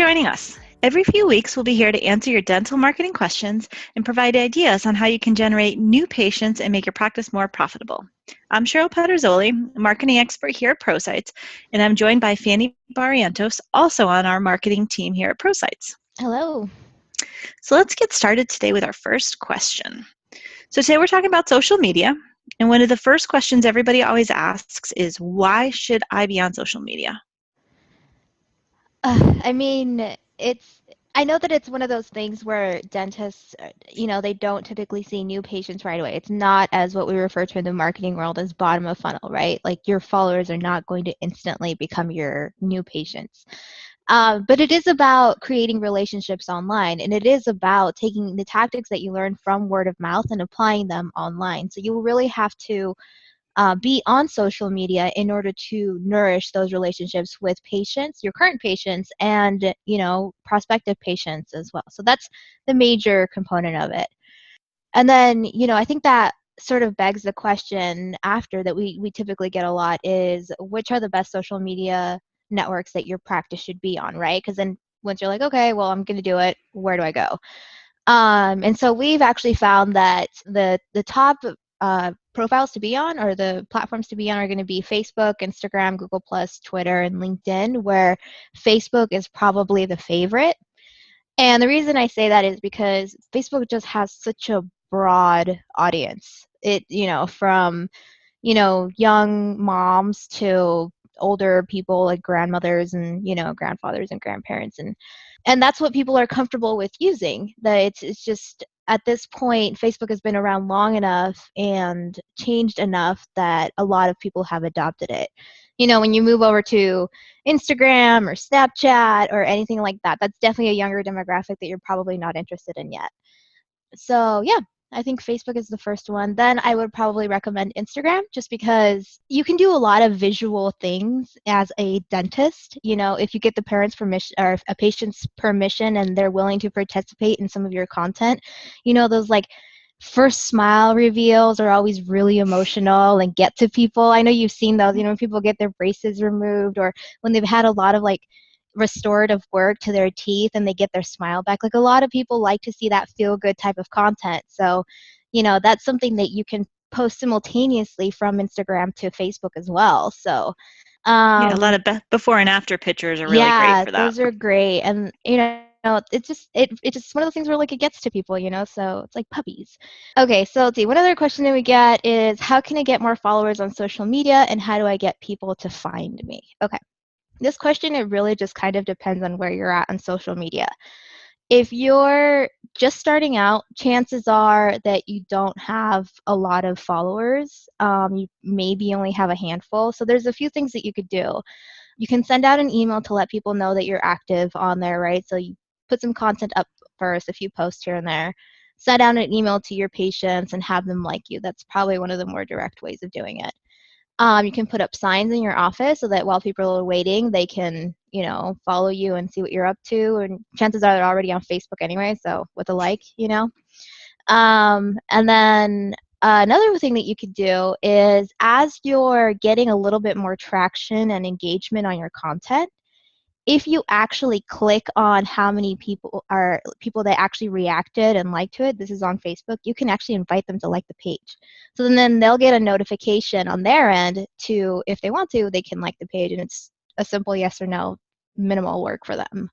joining us. Every few weeks, we'll be here to answer your dental marketing questions and provide ideas on how you can generate new patients and make your practice more profitable. I'm Cheryl Pederzoli, marketing expert here at ProSites, and I'm joined by Fanny Barrientos, also on our marketing team here at ProSites. Hello. So let's get started today with our first question. So today we're talking about social media, and one of the first questions everybody always asks is, why should I be on social media? I know that it's one of those things where dentists, they don't typically see new patients right away. It's not as what we refer to in the marketing world as bottom of funnel, right? Like your followers are not going to instantly become your new patients. But it is about creating relationships online, and it is about taking the tactics that you learn from word of mouth and applying them online. So you really have to be on social media in order to nourish those relationships with patients, your current patients, and prospective patients as well. So that's the major component of it. And then I think that sort of begs the question after that we typically get a lot is, which are the best social media networks that your practice should be on, right? Because then once you're like, okay, well, I'm going to do it, where do I go? And so we've actually found that the top profiles to be on, or the platforms to be on, are going to be Facebook, Instagram, Google Plus, Twitter, and LinkedIn, where Facebook is probably the favorite. And the reason I say that is because Facebook just has such a broad audience. From young moms to older people like grandmothers and grandfathers and grandparents, and that's what people are comfortable with using. That it's just, at this point, Facebook has been around long enough and changed enough that a lot of people have adopted it. When you move over to Instagram or Snapchat or anything like that, that's definitely a younger demographic that you're probably not interested in yet. So yeah, I think Facebook is the first one. Then I would probably recommend Instagram, just because you can do a lot of visual things as a dentist. If you get the parents' permission or a patient's permission and they're willing to participate in some of your content, those like first smile reveals are always really emotional and get to people. I know you've seen those, when people get their braces removed, or when they've had a lot of like restorative work to their teeth and they get their smile back. Like, a lot of people like to see that feel good type of content. So, that's something that you can post simultaneously from Instagram to Facebook as well. So, Yeah, a lot of before and after pictures are really great yeah, for that. those are great. And, it's just one of those things where like it gets to people, so it's like puppies. Okay, so let's see. One other question that we get is, how can I get more followers on social media, and how do I get people to find me? Okay. This question, it really just kind of depends on where you're at on social media. If you're just starting out, chances are that you don't have a lot of followers. You maybe only have a handful. So there's a few things that you could do. You can send out an email to let people know that you're active on there, right? So you put some content up first, a few posts here and there. Send out an email to your patients and have them like you. That's probably one of the more direct ways of doing it. You can put up signs in your office so that while people are waiting, they can, follow you and see what you're up to. And chances are they're already on Facebook anyway, so with a like. And then another thing that you could do is, as you're getting a little bit more traction and engagement on your content, if you actually click on how many people that actually reacted and liked to it, this is on Facebook, you can actually invite them to like the page. So then they'll get a notification on their end to, if they want to, they can like the page, and it's a simple yes or no, minimal work for them.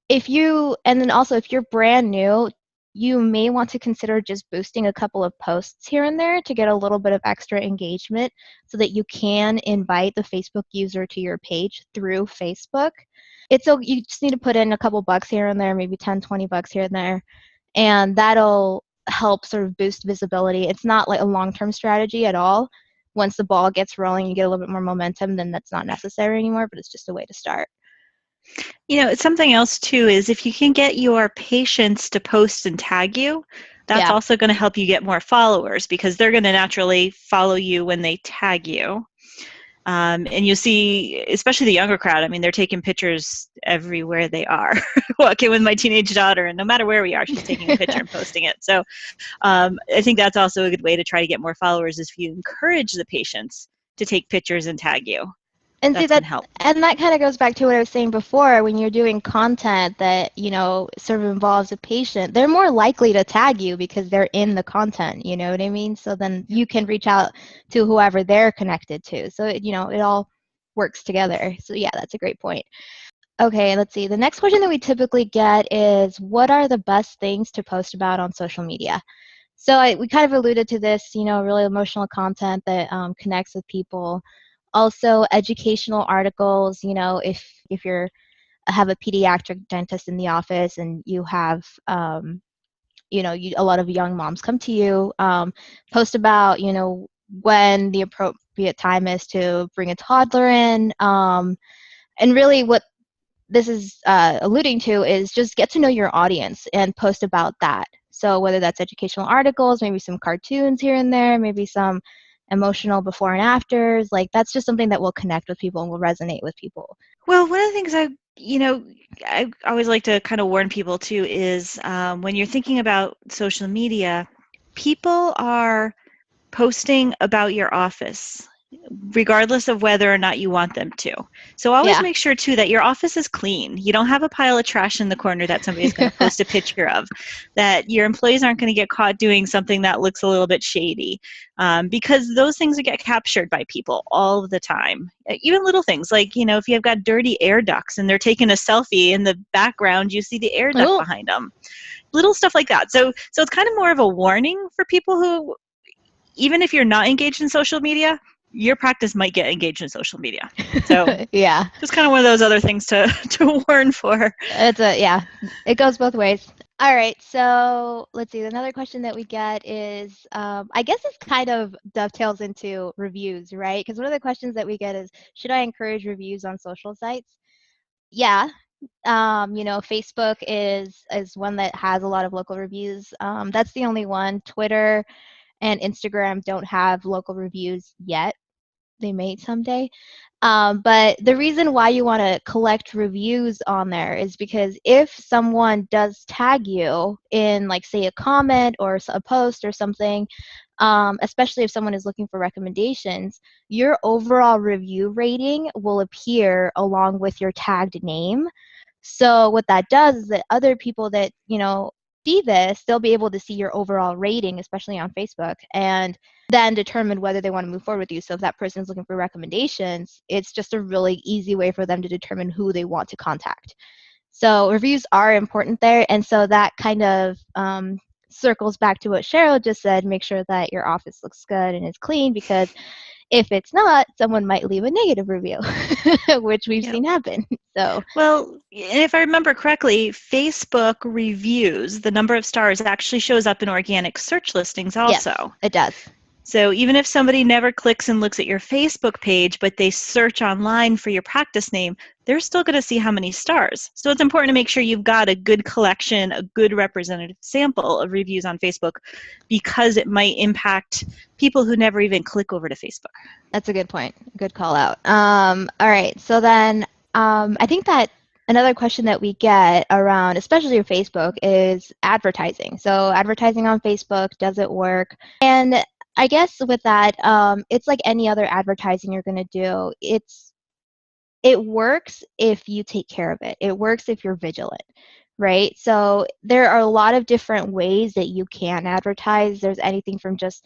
And then also, if you're brand new, you may want to consider just boosting a couple of posts here and there to get a little bit of extra engagement so that you can invite the Facebook user to your page through Facebook. You just need to put in a couple bucks here and there, maybe 10, 20 bucks here and there, and that'll help sort of boost visibility. It's not like a long-term strategy at all. Once the ball gets rolling, you get a little bit more momentum, then that's not necessary anymore, but it's just a way to start. It's something else too, is if you can get your patients to post and tag you, that's also going to help you get more followers, because they're going to naturally follow you when they tag you. And you see, especially the younger crowd, I mean, they're taking pictures everywhere they are. Walking with my teenage daughter, and no matter where we are, she's taking a picture and posting it. So I think that's also a good way to try to get more followers, is if you encourage the patients to take pictures and tag you. And see That's going that, to help. and that kind of goes back to what I was saying before. When you're doing content that, sort of involves a patient, they're more likely to tag you because they're in the content, you know what I mean? So then you can reach out to whoever they're connected to. So, it all works together. So yeah, that's a great point. Okay, let's see. The next question that we typically get is, what are the best things to post about on social media? So we kind of alluded to this, really emotional content that connects with people. Also, educational articles. If you're have a pediatric dentist in the office and you have, a lot of young moms come to you, post about, when the appropriate time is to bring a toddler in, and really what this is alluding to is just get to know your audience and post about that. So whether that's educational articles, maybe some cartoons here and there, maybe some emotional before and afters, like that's just something that will connect with people and will resonate with people. Well, one of the things I always like to kind of warn people too is when you're thinking about social media, people are posting about your office, regardless of whether or not you want them to. So always Yeah. make sure too that your office is clean. You don't have a pile of trash in the corner that somebody's going to post a picture of, that your employees aren't going to get caught doing something that looks a little bit shady, because those things get captured by people all the time. Even little things like, if you've got dirty air ducts and they're taking a selfie in the background, you see the air duct Oh. behind them. Little stuff like that. So it's kind of more of a warning for people who, even if you're not engaged in social media, your practice might get engaged in social media. So Yeah. just kind of one of those other things to, to warn for. Yeah, it goes both ways. All right, so let's see. Another question that we get is, I guess this kind of dovetails into reviews, right? Because one of the questions that we get is, should I encourage reviews on social sites? Yeah. Facebook is one that has a lot of local reviews. That's the only one. Twitter and Instagram don't have local reviews yet. They may someday. But the reason why you want to collect reviews on there is because if someone does tag you in, like, say, a comment or a post or something, especially if someone is looking for recommendations, your overall review rating will appear along with your tagged name. So what that does is that other people that, see this, they'll be able to see your overall rating, especially on Facebook, and then determine whether they want to move forward with you. So if that person is looking for recommendations, it's just a really easy way for them to determine who they want to contact. So reviews are important there. And so that kind of circles back to what Cheryl just said. Make sure that your office looks good and is clean, because if it's not, someone might leave a negative review, which we've Yep. seen happen. So, Well, if I remember correctly, Facebook reviews, the number of stars actually shows up in organic search listings yes, also. it does. So even if somebody never clicks and looks at your Facebook page, but they search online for your practice name, they're still going to see how many stars. So it's important to make sure you've got a good collection, a good representative sample of reviews on Facebook, because it might impact people who never even click over to Facebook. That's a good point. Good call out. All right. So then I think that another question that we get around, especially your Facebook, is advertising. So advertising on Facebook, does it work? And I guess with that, it's like any other advertising you're going to do. It works if you take care of it. It works if you're vigilant, right? So there are a lot of different ways that you can advertise. There's anything from just,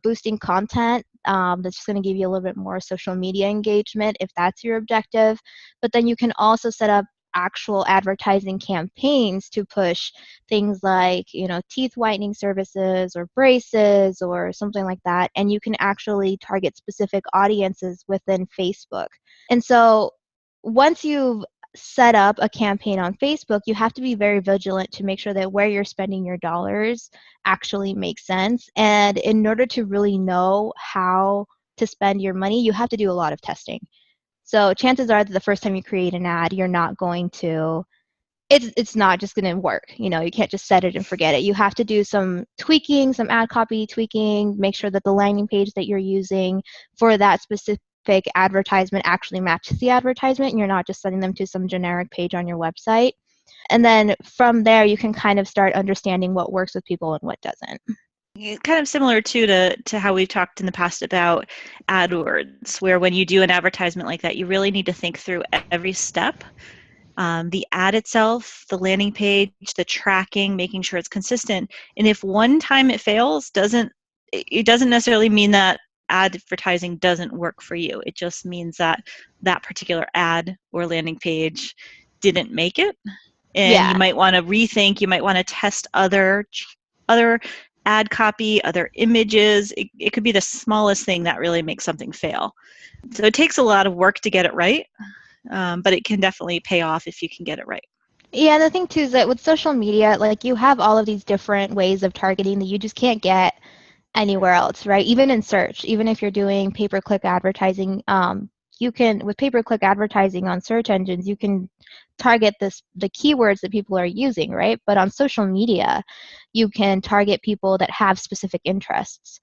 boosting content, that's just going to give you a little bit more social media engagement if that's your objective. But then you can also set up actual advertising campaigns to push things like, teeth whitening services or braces or something like that. And you can actually target specific audiences within Facebook. And so once you've set up a campaign on Facebook, you have to be very vigilant to make sure that where you're spending your dollars actually makes sense. And in order to really know how to spend your money, you have to do a lot of testing. So chances are that the first time you create an ad, you're not going to it's not just going to work. You can't just set it and forget it. You have to do some tweaking, some ad copy tweaking, make sure that the landing page that you're using for that specific advertisement actually matches the advertisement and you're not just sending them to some generic page on your website. And then from there, you can kind of start understanding what works with people and what doesn't. kind of similar to how we've talked in the past about AdWords, where when you do an advertisement like that, you really need to think through every step. The ad itself, the landing page, the tracking, making sure it's consistent. And if one time it fails, it doesn't necessarily mean that advertising doesn't work for you. It just means that that particular ad or landing page didn't make it. And you Yeah. might want to rethink, you might want to test other ad copy, other images. It could be the smallest thing that really makes something fail. So it takes a lot of work to get it right, but it can definitely pay off if you can get it right. Yeah, and the thing too is that with social media, like you have all of these different ways of targeting that you just can't get anywhere else, right? Even in search, even if you're doing pay-per-click advertising, you can, with pay-per-click advertising on search engines, you can target the keywords that people are using, right? But on social media, you can target people that have specific interests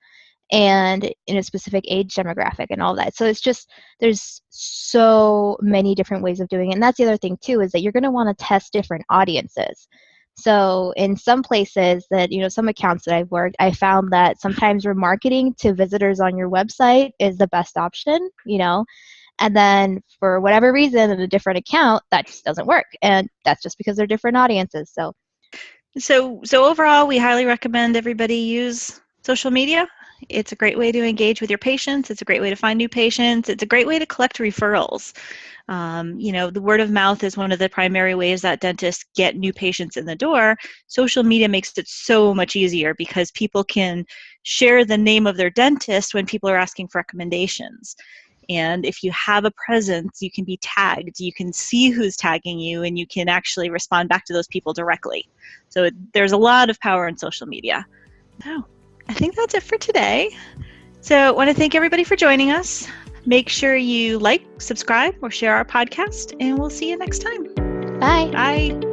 and in a specific age demographic and all that. So it's just, there's so many different ways of doing it. And that's the other thing too, is that you're going to want to test different audiences. So in some places that, some accounts that I've worked, I found that sometimes remarketing to visitors on your website is the best option, and then for whatever reason in a different account, that just doesn't work. And that's just because they're different audiences. So overall, we highly recommend everybody use social media. It's a great way to engage with your patients. It's a great way to find new patients. It's a great way to collect referrals. The word of mouth is one of the primary ways that dentists get new patients in the door. Social media makes it so much easier because people can share the name of their dentist when people are asking for recommendations. And if you have a presence, you can be tagged, you can see who's tagging you, and you can actually respond back to those people directly. So there's a lot of power in social media. So I think that's it for today. So I want to thank everybody for joining us. Make sure you like, subscribe, or share our podcast, and we'll see you next time. Bye. Bye.